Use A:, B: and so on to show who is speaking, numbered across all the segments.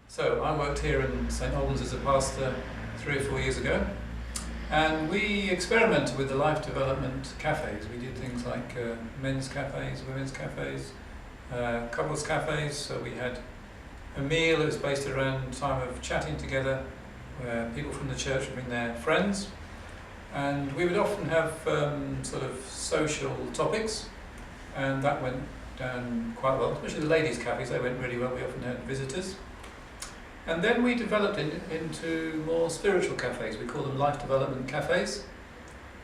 A: So I worked here in St Albans as a pastor 3 or 4 years ago, and we experimented with the life development cafes. We did things like men's cafes, women's cafes, couples cafes. So we had a meal that was based around time of chatting together, where people from the church would bring their friends, and we would often have sort of social topics, and that went down quite well, especially the ladies' cafes. They went really well. We often had visitors. And then we developed into more spiritual cafes. We call them life development cafes.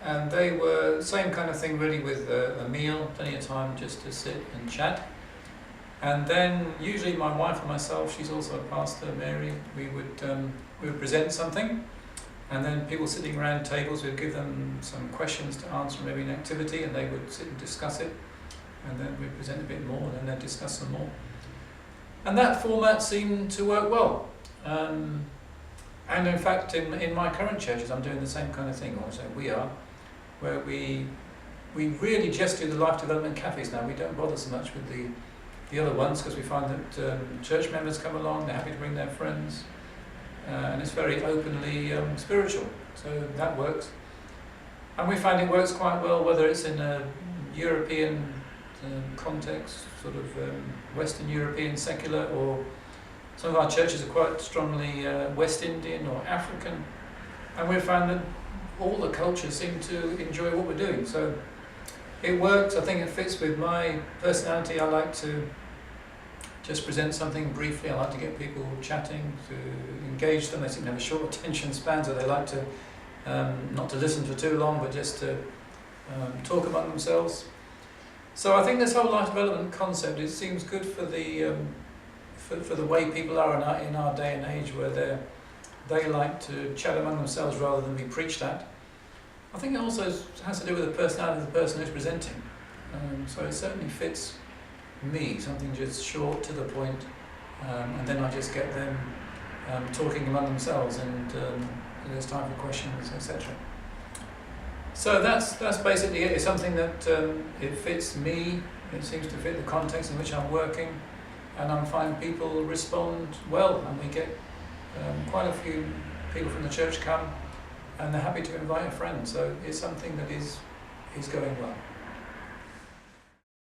A: And they were the same kind of thing really, with a meal, plenty of time just to sit and chat. And then usually my wife and myself, she's also a pastor, Mary, we would present something. And then people sitting around tables, we'd give them some questions to answer, maybe an activity, and they would sit and discuss it. And then we'd present a bit more, and then they'd discuss some more. And that format seemed to work well. And in fact, in my current churches, I'm doing the same kind of thing, or so we are, where we really just do the life development cafes now. We don't bother so much with the other ones, because we find that church members come along, they're happy to bring their friends, and it's very openly spiritual, so that works. And we find it works quite well, whether it's in a European context, sort of Western European secular, or some of our churches are quite strongly West Indian or African, and we've found that all the cultures seem to enjoy what we're doing. So it works. I think it fits with my personality. I like to just present something briefly. I like to get people chatting, to engage them. They seem to have a short attention span, so they like to not to listen for too long, but just to talk among themselves. So I think this whole life development concept, it seems good for the way people are in our day and age, where they like to chat among themselves rather than be preached at. I think it also has to do with the personality of the person who's presenting. So it certainly fits me, something just short, to the point, and then I just get them talking among themselves, and there's time for questions, etc. So that's basically it. It's something that it fits me. It seems to fit the context in which I'm working, and I'm finding people respond well, and we get quite a few people from the church come, and they're happy to invite a friend. So it's something that is going well.